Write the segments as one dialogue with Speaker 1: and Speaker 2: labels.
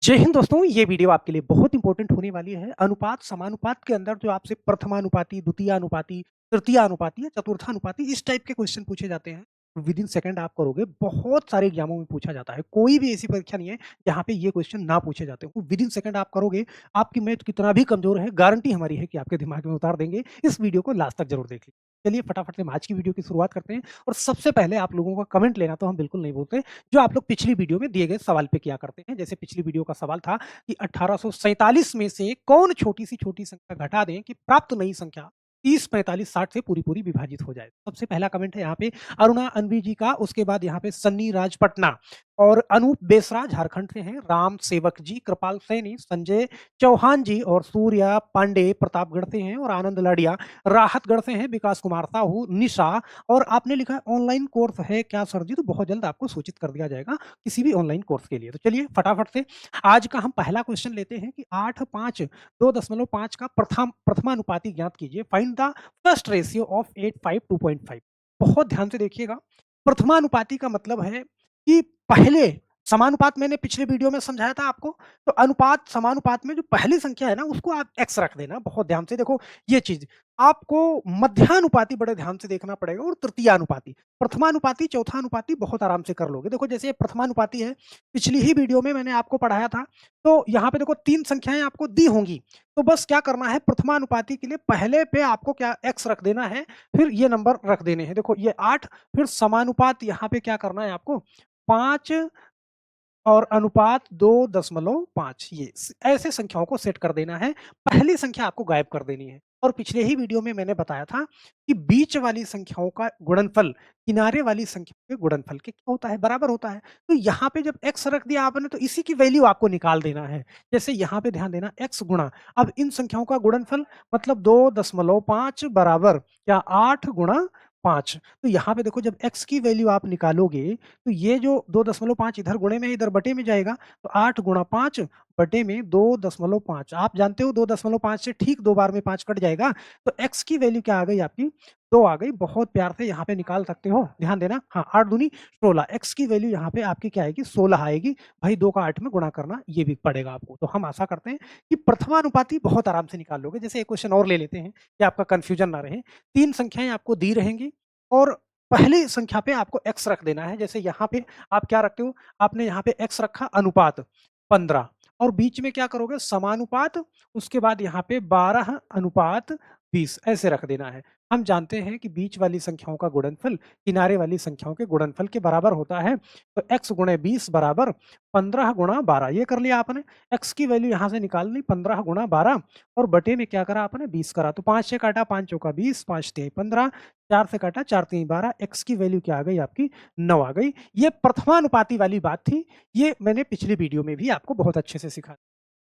Speaker 1: जय हिंद दोस्तों, ये वीडियो आपके लिए बहुत इंपॉर्टेंट होने वाली है। अनुपात, समानुपात के अंदर जो आपसे प्रथमानुपाती, द्वितीयानुपाती, तृतीयानुपाती या चतुर्थानुपाती इस टाइप के क्वेश्चन पूछे जाते हैं। विदिन सेकंड आप करोगे, बहुत सारे एग्जामों में पूछा जाता है। कोई भी ऐसी परीक्षा नहीं है जहाँ पे ये क्वेश्चन ना पूछे जाते हो। विदिन सेकंड आप करोगे, आपकी मैथ कितना भी कमजोर है, गारंटी हमारी है कि आपके दिमाग में उतार देंगे। इस वीडियो को लास्ट तक जरूर देख लीजिए। चलिए फटाफट से हम आज की वीडियो की शुरुआत करते हैं और सबसे पहले आप लोगों का कमेंट लेना तो हम बिल्कुल नहीं बोलते, जो आप लोग पिछली वीडियो में दिए गए सवाल पे किया करते हैं। जैसे पिछली वीडियो का सवाल था कि 1847 में से कौन छोटी सी छोटी संख्या घटा दें कि प्राप्त नई संख्या 30, 45, 60 से पूरी पूरी विभाजित हो जाए। सबसे पहला कमेंट है यहाँ पे अरुणा अनवी जी का, उसके बाद यहाँ पे सन्नी राज पटना और अनूप बेसरा झारखंड से हैं, राम सेवक जी, कृपाल सैनी, संजय चौहान जी और सूर्या पांडे प्रतापगढ़ से हैं और आनंद लाडिया राहतगढ़ से हैं, विकास कुमार साहू, निशा और आपने लिखा है ऑनलाइन कोर्स है क्या सर जी? तो बहुत जल्द आपको सूचित कर दिया जाएगा किसी भी ऑनलाइन कोर्स के लिए। तो चलिए फटाफट से आज का हम पहला क्वेश्चन लेते हैं कि 8, 5, 2.5 का प्रथमानुपाती ज्ञात कीजिए। Find the first ratio of 8, 5, 2.5। बहुत ध्यान से देखिएगा। प्रथमानुपाती का मतलब है कि पहले समानुपात मैंने पिछले वीडियो में समझाया था आपको, तो अनुपात समानुपात में जो पहली संख्या है ना उसको आप एक्स रख देना। बहुत ध्यान से देखो ये चीज, आपको मध्यानुपाती बड़े ध्यान से देखना पड़ेगा और तृतीयानुपाती। प्रथमानुपाती चौथानुपाती बहुत आराम से कर लोगे। देखो जैसे ये प्रथमानुपाती है, पिछली ही वीडियो में मैंने आपको पढ़ाया था, तो यहाँ पे देखो 3 संख्याएं आपको दी होंगी, तो बस क्या करना है प्रथमानुपाती के लिए पहले पे आपको क्या एक्स रख देना है, फिर ये नंबर रख देने हैं। देखो ये 8, फिर समानुपात यहाँ पे क्या करना है आपको 5 और अनुपात 2.5, ये ऐसे संख्याओं को सेट कर देना है। पहली संख्या आपको गायब कर देनी है। और पिछले ही वीडियो में मैंने बताया था कि बीच वाली संख्याओं का गुणनफल किनारे वाली संख्या के गुणनफल के क्या होता है, बराबर होता है। तो यहाँ पे जब x रख दिया आपने तो इसी की वैल्यू आपको निकाल देना है। जैसे यहाँ पे ध्यान देना x गुणा, अब इन संख्याओं का गुणनफल मतलब 2.5 बराबर क्या 8 गुणा 5। तो यहाँ पे देखो जब x की वैल्यू आप निकालोगे तो ये जो 2.5 इधर गुणे में इधर बटे में जाएगा, तो 8 गुणा 5 बटे में 2.5। आप जानते हो 2.5 से ठीक 2 बार में 5 कट जाएगा, तो x की वैल्यू क्या आ गई आपकी 2 आ गई। बहुत प्यार से यहाँ पे निकाल सकते हो, ध्यान देना। हाँ 8 दूनी 16, x की वैल्यू यहाँ पे आपकी क्या आएगी 16 आएगी। भाई 2 का 8 में गुणा करना ये भी पड़ेगा आपको। तो हम आशा करते हैं कि प्रथमानुपाती बहुत आराम से निकाल लोगे। जैसे एक क्वेश्चन और ले लेते हैं कि आपका कंफ्यूजन ना रहे। 3 संख्याएं आपको दी रहेंगी और पहली संख्या पे आपको x रख देना है। जैसे यहाँ पे आप क्या रखते हो, आपने यहाँ पे x रखा अनुपात 15 और बीच में क्या करोगे समानुपात, उसके बाद यहाँ पे 12 अनुपात 20 ऐसे रख देना है। हम जानते हैं कि बीच वाली संख्याओं का गुणनफल किनारे वाली संख्याओं के गुणनफल के बराबर होता है। तो x गुणे 20 बराबर 15 गुणा 12, ये कर लिया आपने। x की वैल्यू यहाँ से निकाल ली 15 गुणा 12 और बटे में क्या करा आपने 20 करा। तो 5 से काटा 5 चौका 20, 5 तिहाई 15, 4 से काटा 4 तिहाई 12, x की वैल्यू क्या आ गई आपकी 9 आ गई। ये प्रथमानुपाती वाली बात थी, ये मैंने पिछली वीडियो में भी आपको बहुत अच्छे से सिखाया।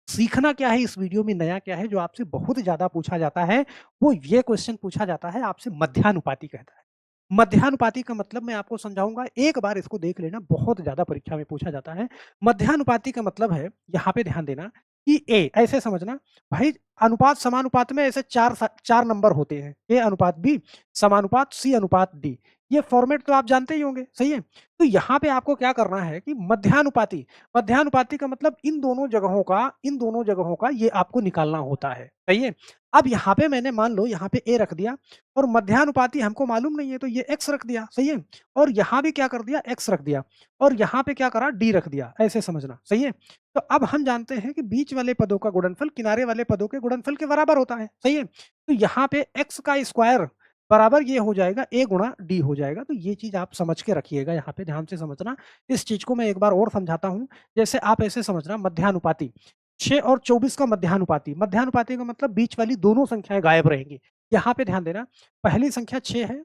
Speaker 1: सीखना क्या है इस वीडियो में, नया क्या है जो आपसे बहुत ज्यादा पूछा जाता है, वो ये क्वेश्चन पूछा जाता है आपसे मध्यानुपाती कहता है। मध्यानुपाती का मतलब मैं आपको समझाऊंगा, एक बार इसको देख लेना, बहुत ज्यादा परीक्षा में पूछा जाता है। मध्यानुपाती का मतलब है, यहाँ पे ध्यान देना कि ए ऐसे समझना भाई, अनुपात समानुपात में ऐसे चार नंबर होते हैं, ए अनुपात बी, समानुपात सी अनुपात डी। ये फॉर्मेट तो आप जानते ही होंगे, सही है। तो यहाँ पे आपको क्या करना है कि मध्यानुपाती, मध्यानुपाती का मतलब इन दोनों जगहों का ये आपको निकालना होता है, सही है। अब यहाँ पे मैंने मान लो यहाँ पे ए रख दिया और मध्यानुपाती हमको मालूम नहीं है तो ये x रख दिया, सही है। और यहाँ भी क्या कर दिया x रख दिया और यहाँ पे क्या करा d रख दिया, ऐसे समझना, सही है। तो अब हम जानते हैं कि बीच वाले पदों का गुणनफल किनारे वाले पदों के गुणनफल के बराबर होता है, सही है। तो यहाँ पे x का स्क्वायर बराबर ये हो जाएगा a गुणा d हो जाएगा। तो ये चीज आप समझ के रखिएगा, यहाँ पे ध्यान से समझना। इस चीज को मैं एक बार और समझाता हूँ। जैसे आप ऐसे समझना मध्यानुपाती 6 और 24 का मध्यानुपाती, मध्यानुपाती का मतलब बीच वाली दोनों संख्याएं गायब रहेंगी। यहाँ पे ध्यान देना, पहली संख्या 6 है,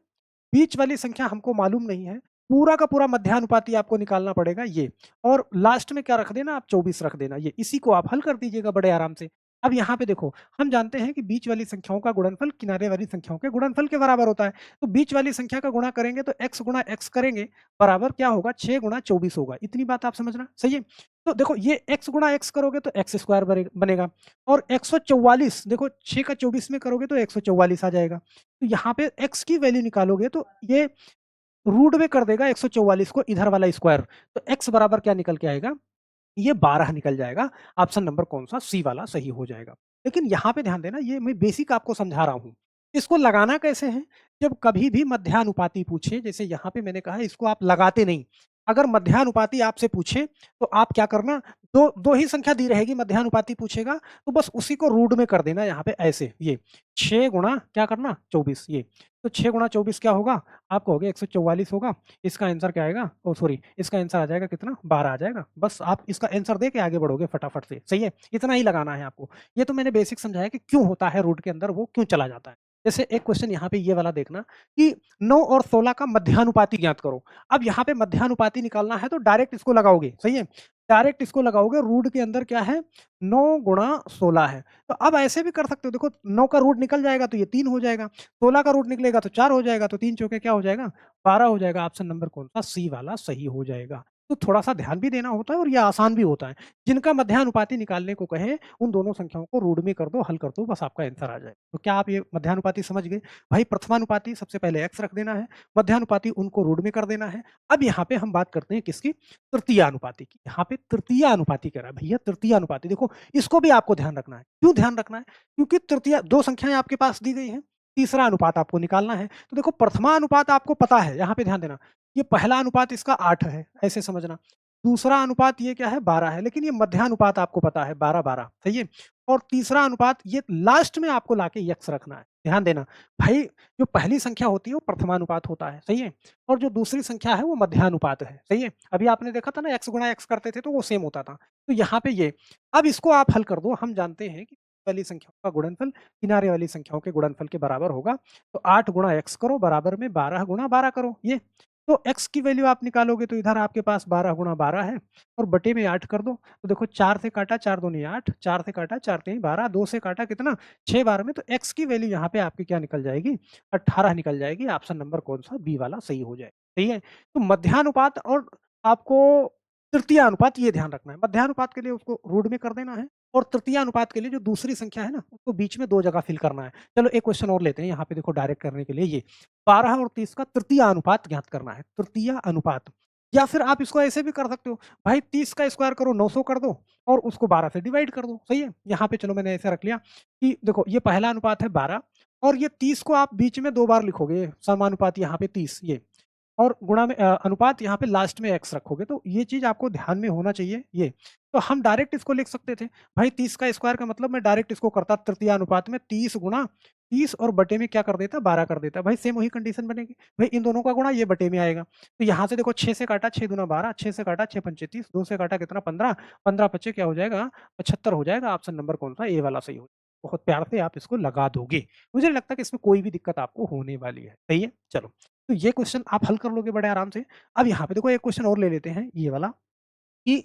Speaker 1: बीच वाली संख्या हमको मालूम नहीं है, पूरा का पूरा मध्यानुपाती आपको निकालना पड़ेगा ये, और लास्ट में क्या रख देना आप 24 रख देना। ये इसी को आप हल कर दीजिएगा बड़े आराम से। अब यहाँ पे देखो, हम जानते हैं कि बीच वाली संख्याओं का गुणनफल किनारे वाली संख्याओं के गुणनफल के बराबर होता है। तो बीच वाली संख्या का गुणा करेंगे तो x गुणा x करेंगे, बराबर क्या होगा 6 गुणा 24 होगा। इतनी बात आप समझना, सही है। तो देखो ये x गुणा x करोगे तो x स्क्वायर बनेगा और 144, देखो 6 का 24 में करोगे तो 144 आ जाएगा। तो यहाँ पे x की वैल्यू निकालोगे तो ये रूट में कर देगा 144 को इधर वाला स्क्वायर, तो x बराबर क्या निकल के आएगा ये 12 निकल जाएगा। ऑप्शन नंबर कौन-सा? सी वाला सही हो जाएगा। लेकिन यहाँ पे ध्यान देना, ये मैं बेसिक आपको समझा रहा हूँ। इसको लगाना कैसे है? जब कभी भी मध्यानुपाती पूछे, जैसे यहाँ पे मैंने कहा है इसको आप लगाते नहीं। अगर मध्यानुपाती आपसे पूछे तो आप क्या करना, 2 ही संख्या दी रहेगी, मध्यानुपाती पूछेगा तो बस उसी को रूट में कर देना यहाँ पे ऐसे, ये 6 गुणा क्या करना 24 ये। तो 6 गुणा 24 क्या होगा? आपका हो गया 144 होगा। इसका आंसर क्या आएगा? ओह सॉरी, इसका आंसर आ जाएगा कितना? 12 आ जाएगा। बस आप इसका आंसर दे के आगे बढ़ोगे फटाफट से, सही है? इतना ही लगाना है आपको। ये तो मैंने बेसिक समझाया कि क्यों होता है रूट के अंदर, वो क्यों चला जाता है। जैसे एक क्वेश्चन यहाँ पे ये वाला देखना कि 9 और 16 का मध्यानुपाती ज्ञात करो। अब यहाँ पे मध्यानुपाती निकालना है तो डायरेक्ट इसको लगाओगे, सही है? डायरेक्ट इसको लगाओगे, रूट के अंदर क्या है? 9 गुणा 16 है। तो अब ऐसे भी कर सकते हो, देखो 9 का रूट निकल जाएगा तो ये 3 हो जाएगा, 16 का रूट निकलेगा तो 4 हो जाएगा, तो 3 चौके क्या हो जाएगा? 12 हो जाएगा। ऑप्शन नंबर कौन-सा? सी वाला सही हो जाएगा। तो थोड़ा-सा ध्यान भी देना होता है और ये आसान भी होता है। जिनका मध्यानुपाती निकालने को कहें, उन दोनों संख्याओं को रूट में कर दो, हल कर दो, बस आपका आंसर आ जाएगा। तो क्या आप ये मध्यानुपाती समझ गए? भाई प्रथमानुपाती सबसे पहले x रख देना है, मध्यानुपाती उनको रूट में कर देना है। अब यहाँ पे हम बात करते हैं किसकी? तृतीय अनुपाती की। यहाँ पे तृतीय अनुपाती कह रहा है भैया, तृतीय अनुपाती देखो, इसको भी आपको ध्यान रखना है। क्यों ध्यान रखना है? क्योंकि तृतीय 2 संख्याएँ आपके पास दी गई हैं, तीसरा अनुपात आपको निकालना है। तो देखो प्रथमा अनुपात आपको पता है, यहाँ पे ध्यान देना, ये पहला अनुपात इसका 8 है, ऐसे समझना। दूसरा अनुपात ये क्या है? 12 है, लेकिन ये मध्यानुपात आपको पता है 12-12, सही है? और तीसरा अनुपात ये लास्ट में आपको लाके x रखना है। ध्यान देना, भाई जो पहली संख्या होती है वो प्रथमानुपात होता है, सही है? और जो दूसरी संख्या है वो मध्यानुपात है, सही है? अभी आपने देखा था ना x गुणा x करते थे तो वो सेम होता था। तो यहाँ पे ये, अब इसको आप हल कर दो, हम जानते हैं कि वाली संख्याओं का गुणनफल किनारे वाली संख्याओं के गुणनफल के बराबर होगा। तो 8 गुणा x करो बराबर में 12 गुणा 12 करो ये। तो x की वैल्यू आप निकालोगे तो इधर आपके पास 12 गुणा 12 है और बटे में 8 कर दो। तो देखो 4 से काटा 4 दूनी 8, 4 से काटा 4 तीन 12, 2 से काटा कितना 6 12 में, तो x की वैल्यू यहाँ पे आपकी क्या निकल जाएगी? 18 निकल जाएगी। ऑप्शन नंबर कौन-सा? बी वाला सही हो जाएगा, सही है? तो मध्यानुपात और आपको तृतीय अनुपात ये ध्यान रखना है। मध्यानुपात के लिए उसको रूट में कर देना है और तृतीय अनुपात के लिए जो दूसरी संख्या है ना, उसको बीच में 2 जगह फिल करना है। चलो एक क्वेश्चन और लेते हैं यहाँ पे, देखो डायरेक्ट करने के लिए ये 12 और 30 का तृतीय अनुपात ज्ञात करना है। तृतीय अनुपात, या फिर आप इसको ऐसे भी कर सकते हो, भाई 30 का स्क्वायर करो 900 कर दो और उसको 12 से डिवाइड कर दो, सही है? यहाँ पे चलो मैंने ऐसे रख लिया कि देखो ये पहला अनुपात है 12 और ये 30 को आप बीच में 2 बार लिखोगे, समानुपात यहाँ पे 30 ये, और गुणा में अनुपात यहाँ पे लास्ट में x रखोगे, तो ये चीज़ आपको ध्यान में होना चाहिए ये। तो हम डायरेक्ट इसको लिख सकते थे, भाई 30 का स्क्वायर का मतलब मैं डायरेक्ट इसको करता तृतीय अनुपात में 30 गुणा 30 और बटे में क्या कर देता? 12 कर देता। भाई सेम वही कंडीशन बनेगी, भाई इन दोनों का गुणा ये बटे में आएगा। तो यहाँ से देखो 6 से काटा 6 दूना 12, 6 से काटा 6 पंचे 30, 2 से काटा कितना 15, 15 पच्चे क्या हो जाएगा? 75 हो जाएगा। ऑप्शन नंबर कौन सा? ए वाला सही हो। बहुत प्यार से आप इसको लगा दोगे। मुझे नहीं लगता कि इसमें कोई भी दिक्कत आपको होने वाली है, सही है? चलो। तो ये क्वेश्चन आप हल कर लोगे बड़े आराम से। अब यहाँ पे देखो एक क्वेश्चन और ले लेते हैं ये वाला कि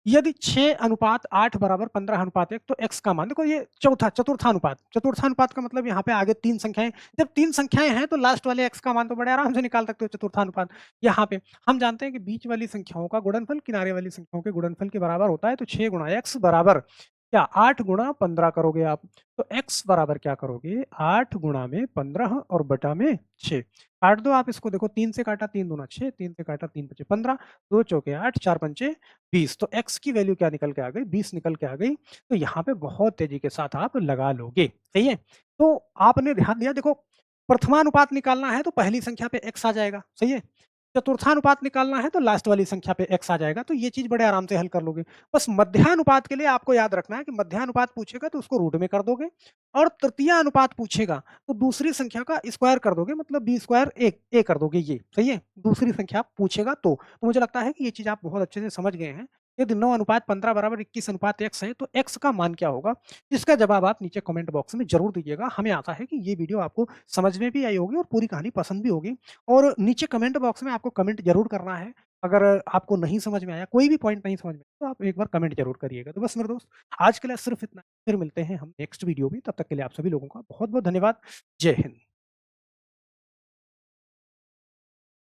Speaker 1: यदि 6 अनुपात 8 बराबर 15 अनुपात 1 तो x का मान, देखो ये चतुर्थानुपात। चतुर्थानुपात का मतलब यहाँ पे आगे 3 संख्याएँ, जब 3 संख्याएँ हैं तो लास्ट वाले x का मान तो बड़े आराम से निकाल सकते हो चतुर्थानुपात। यहाँ पे हम जानते हैं कि बीच वाली संख्याओं का गुणनफल किनारे वाली संख्याओं के गुणनफल के बराबर होता है, तो 6 गुणा x बराबर क्या 8 गुणा 15 करोगे आप। तो x बराबर क्या करोगे? 8 गुणा में 15 और बटा में 6। काट दो आप इसको, देखो 3 से काटा 3 दूना 6, 3 से काटा 3 पचे 15, 2 चौके 8, 4 पंचे 20। तो x की वैल्यू क्या निकल के आ गई? 20 निकल के आ गई। तो यहाँ पे बहुत तेजी के साथ आप लगा लोगे, सही है? तो आपने ध्यान दिया, देखो प्रथमानुपात निकालना है तो पहली संख्या पे x आ जाएगा, सही है? चतुर्थानुपात निकालना है तो लास्ट वाली संख्या पे x आ जाएगा, तो ये चीज़ बड़े आराम से हल कर लोगे। बस मध्यानुपात के लिए आपको याद रखना है कि मध्यानुपात पूछेगा तो उसको रूट में कर दोगे और तृतीय अनुपात पूछेगा तो दूसरी संख्या का स्क्वायर कर दोगे, मतलब b स्क्वायर a कर दोगे ये, सही है? दूसरी संख्या पूछेगा तो। तो मुझे लगता है कि ये चीज़ आप बहुत अच्छे से समझ गए हैं। यदि 9 अनुपात 15 बराबर 21 अनुपात x है, तो x का मान क्या होगा? इसका जवाब आप नीचे कमेंट बॉक्स में ज़रूर दीजिएगा। हमें आशा है कि ये वीडियो आपको समझ में भी आई होगी और पूरी कहानी पसंद भी होगी। और नीचे कमेंट बॉक्स में आपको कमेंट ज़रूर करना है। अगर आपको नहीं समझ में आया, कोई भी पॉइंट नहीं समझ में आया, तो आप एक बार कमेंट ज़रूर करिएगा। तो बस मेरे दोस्त, आज के लिए सिर्फ़ इतना। फिर मिलते हैं हम नेक्स्ट वीडियो में, तब तक के लिए आप सभी लोगों का बहुत-बहुत धन्यवाद। जय हिंद।